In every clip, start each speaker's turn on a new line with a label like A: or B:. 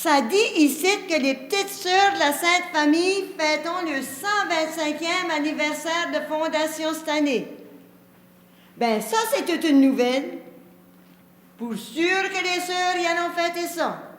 A: Ça dit ici que les petites sœurs de la Sainte Famille fêtons le 125e anniversaire de fondation cette année. Ben ça, c'est toute une nouvelle. Pour sûr que les sœurs y en ont fêté ça.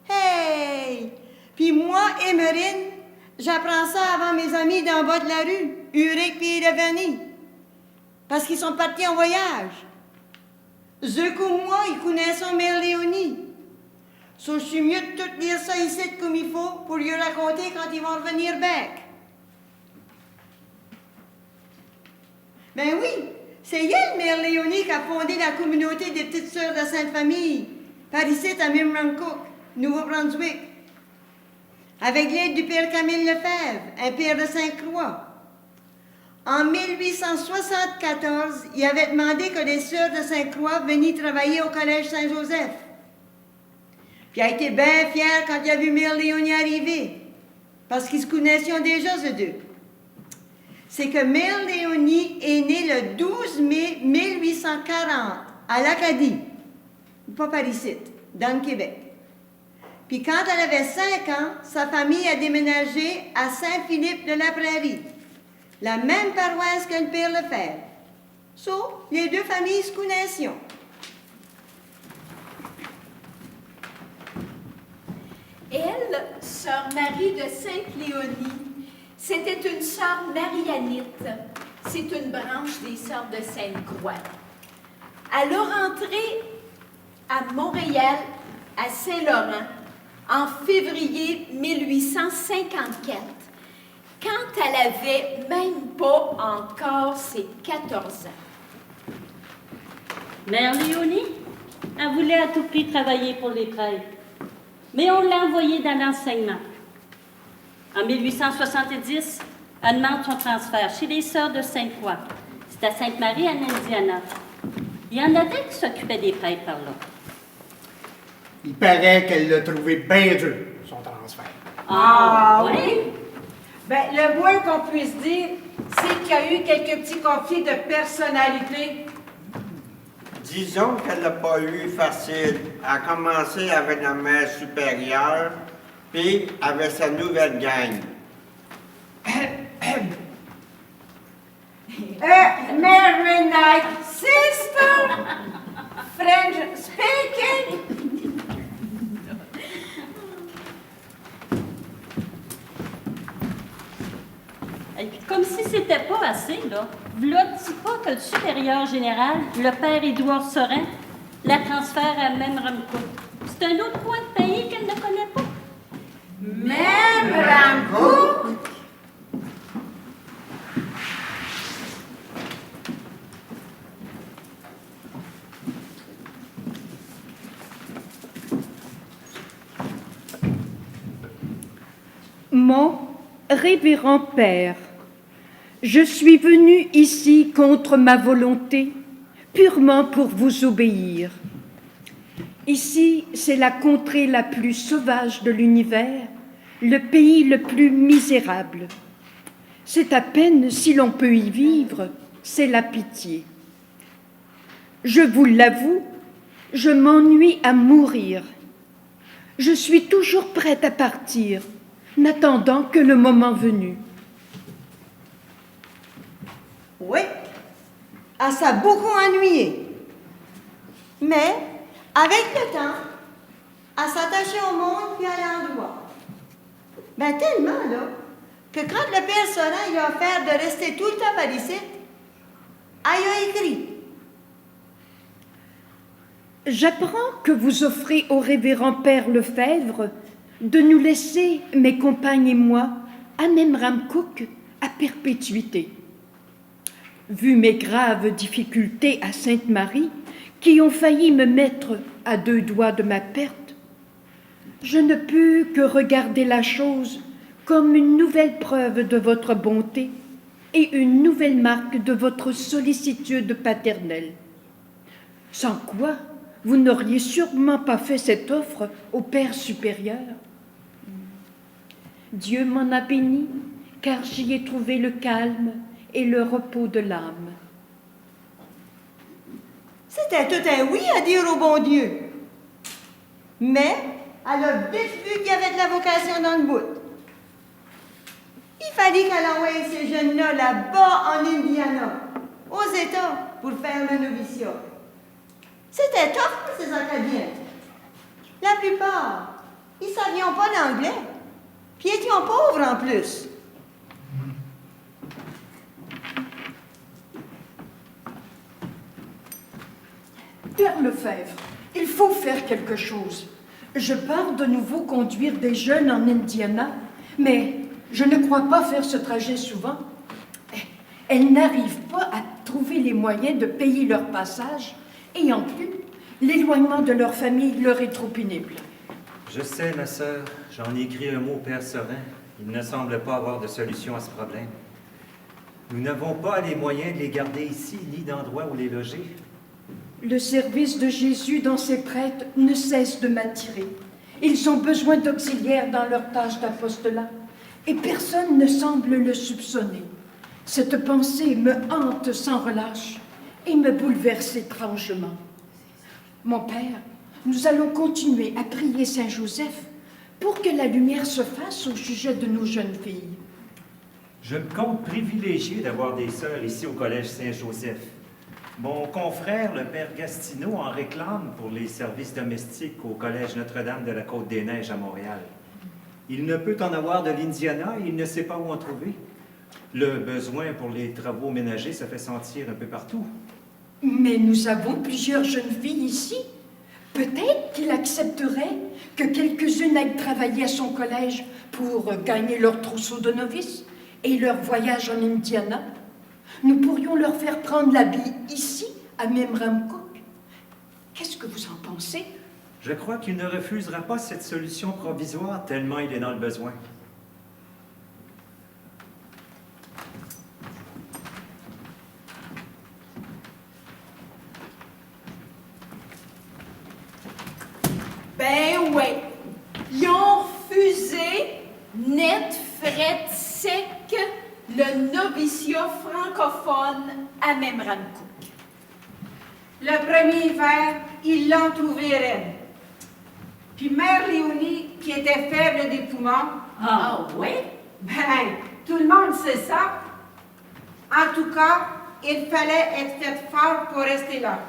A: Hey! Puis moi, Emerine, j'apprends ça avant mes amis d'en bas de la rue, Uric et Levani, parce qu'ils sont partis en voyage. Eux comme moi, ils connaissent Mère Léonie. So, je suis mieux de tout lire ça ici comme il faut pour lui raconter quand ils vont revenir back. Ben oui, c'est elle, Mère Léonie, qui a fondé la communauté des petites sœurs de la Sainte Famille, par ici à Mimrancook, Nouveau-Brunswick, avec l'aide du père Camille Lefebvre, un père de Sainte-Croix. En 1874, il avait demandé que les sœurs de Sainte-Croix venaient travailler au collège Saint-Joseph. Puis il a été bien fier quand il a vu Mère Léonie arriver, parce qu'ils se connaissaient déjà, ces deux. C'est que Mère Léonie est née le 12 mai 1840 à l'Acadie, pas par ici, dans le Québec. Puis quand elle avait 5 ans, sa famille a déménagé à Saint-Philippe-de-la-Prairie, la même paroisse que le père Lefebvre. So, les deux familles se connaissaient.
B: Elle, sœur Marie de Sainte-Léonie, c'était une sœur marianite. C'est une branche des sœurs de Sainte-Croix. Elle a rentré à Montréal, à Saint-Laurent, en février 1854, quand elle avait même pas encore ses 14 ans.
C: Mère Léonie, elle voulait à tout prix travailler pour les prêtres. Mais on l'a envoyée dans l'enseignement. En 1870, elle demande son transfert chez les sœurs de Sainte-Croix. C'est à Sainte-Marie, en Indiana. Il y en avait qui s'occupaient des prêtres par là.
D: Il paraît qu'elle l'a trouvé bien dur, son transfert.
E: Ah
C: oui?
E: oui? Ben, le moins qu'on puisse dire, c'est qu'il y a eu quelques petits conflits de personnalité.
F: Disons qu'elle n'a pas eu facile. Elle a commencé avec la mère supérieure, puis avec sa nouvelle gang.
E: Mary Knight, sister, French speaking.
C: Et puis, comme si c'était pas assez, là, v'là dis pas que le supérieur général, le père Édouard Sorin, la transfère à Memramcook. C'est un autre coin de pays qu'elle ne connaît pas.
E: Memramcook?
G: Mon révérend père, je suis venu ici contre ma volonté, purement pour vous obéir. Ici, c'est la contrée la plus sauvage de l'univers, le pays le plus misérable. C'est à peine si l'on peut y vivre, c'est la pitié. Je vous l'avoue, je m'ennuie à mourir. Je suis toujours prête à partir, n'attendant que le moment venu.
A: Oui, elle s'est beaucoup ennuyée. Mais, avec le temps, elle s'attachait au monde puis à l'endroit. Ben tellement, là, que quand le père Sorin lui a offert de rester tout le temps par ici, elle a écrit.
G: J'apprends que vous offrez au révérend père Lefebvre de nous laisser, mes compagnes et moi, à Memramcook à perpétuité. Vu mes graves difficultés à Sainte-Marie, qui ont failli me mettre à 2 doigts de ma perte, je ne peux que regarder la chose comme une nouvelle preuve de votre bonté et une nouvelle marque de votre sollicitude paternelle. Sans quoi, vous n'auriez sûrement pas fait cette offre au Père supérieur. Dieu m'en a béni, car j'y ai trouvé le calme et le repos de l'âme.
A: C'était tout un oui à dire au bon Dieu. Mais, Elle a vite vu qu'il y avait de la vocation dans le bout. Il fallait qu'elle envoie ces jeunes-là là-bas en Indiana, aux États, pour faire le noviciat. C'était tough pour ces Acadiens. La plupart, ils ne savaient pas l'anglais, puis étaient pauvres en plus.
G: Père Lefebvre, il faut faire quelque chose. Je pars de nouveau conduire des jeunes en Indiana, mais je ne crois pas faire ce trajet souvent. Elles n'arrivent pas à trouver les moyens de payer leur passage, et en plus, l'éloignement de leur famille leur est trop pénible.
H: Je sais, ma sœur, j'en ai écrit un mot au Père Serin. Il ne semble pas avoir de solution à ce problème. Nous n'avons pas les moyens de les garder ici, ni d'endroit où les loger.
G: Le service de Jésus dans ses prêtres ne cesse de m'attirer. Ils ont besoin d'auxiliaires dans leur tâche d'apostolat, et personne ne semble le soupçonner. Cette pensée me hante sans relâche et me bouleverse étrangement. Mon Père, nous allons continuer à prier Saint Joseph pour que la lumière se fasse au sujet de nos jeunes filles.
H: Je me compte privilégié d'avoir des sœurs ici au Collège Saint-Joseph. Mon confrère, le Père Gastineau, en réclame pour les services domestiques au Collège Notre-Dame de la Côte-des-Neiges à Montréal. Il ne peut en avoir de l'Indiana et il ne sait pas où en trouver. Le besoin pour les travaux ménagers se fait sentir un peu partout.
G: Mais nous avons plusieurs jeunes filles ici. Peut-être qu'il accepterait que quelques-unes aillent travailler à son collège pour gagner leur trousseau de novices et leur voyage en Indiana. Nous pourrions leur faire prendre l'habit ici, à Memramcook. Qu'est-ce que vous en pensez?
H: Je crois qu'il ne refusera pas cette solution provisoire tellement il est dans le besoin.
B: Ben ouais, ils ont refusé, net, fret, sec, le noviciat francophone à Memramcook.
E: Le premier hiver, ils l'ont trouvé raide. Puis Mère Léonie, qui était faible des poumons,
B: Ah ouais?
E: ben, tout le monde sait ça. En tout cas, il fallait être fait fort pour rester là.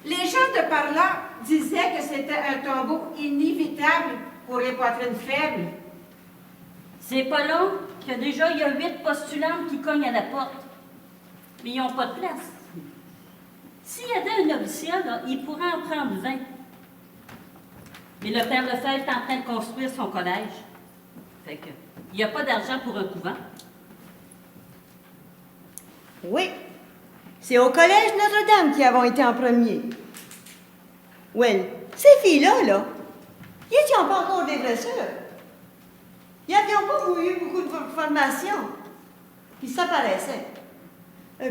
E: Les gens de par là disaient que c'était un tombeau inévitable pour les poitrines faibles.
C: C'est pas long qu'il y a déjà 8 postulantes qui cognent à la porte. Mais ils n'ont pas de place. S'il y avait un noviciat, là, il pourrait en prendre 20. Mais le Père Lefebvre est en train de construire son collège. Fait que, il n'y a pas d'argent pour un couvent.
A: Oui, c'est au Collège Notre-Dame qui avons été en premier. Well, ces filles-là, ils n'étaient pas encore des vraies sœurs. Ils n'avaient pas eu beaucoup de formation. Puis ça paraissait.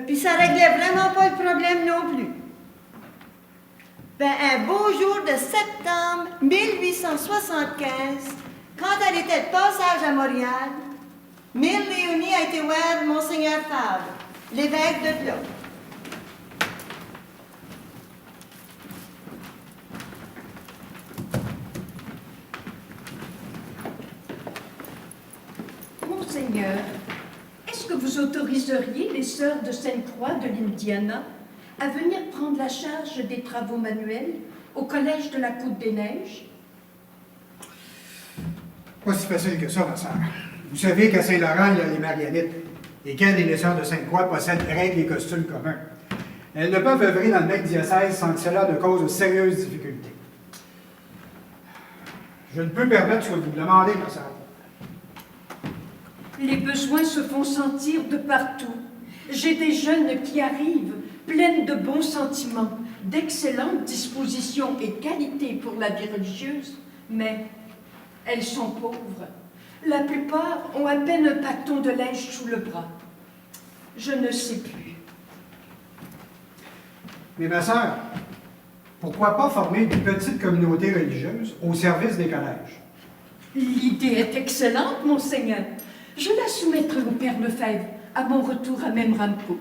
A: Puis ça réglait vraiment pas le problème non plus. Ben, un beau jour de septembre 1875, quand elle était de passage à Montréal, Mère Léonie a été voir Monseigneur Fabre, l'évêque de là.
G: Monseigneur, est-ce que vous autoriseriez les sœurs de Sainte-Croix de l'Indiana à venir prendre la charge des travaux manuels au Collège de la Côte-des-Neiges?
D: Pas si facile que ça, ma sœur. Vous savez qu'à Saint-Laurent, il y a les Marianites, lesquelles et les sœurs de Sainte-Croix possèdent règles et costumes communs. Elles ne peuvent œuvrer dans le même diocèse sans que cela ne cause de sérieuses difficultés. Je ne peux permettre ce que vous demandez, ma sœur.
G: Les besoins se font sentir de partout. J'ai des jeunes qui arrivent, pleines de bons sentiments, d'excellentes dispositions et qualités pour la vie religieuse, mais elles sont pauvres. La plupart ont à peine un pacton de linge sous le bras. Je ne sais plus.
D: Mais ma sœur, pourquoi pas former une petite communauté religieuse au service des collèges?
G: L'idée est excellente, Monseigneur. Je la soumettrai au Père Lefebvre à mon retour à Memramcook.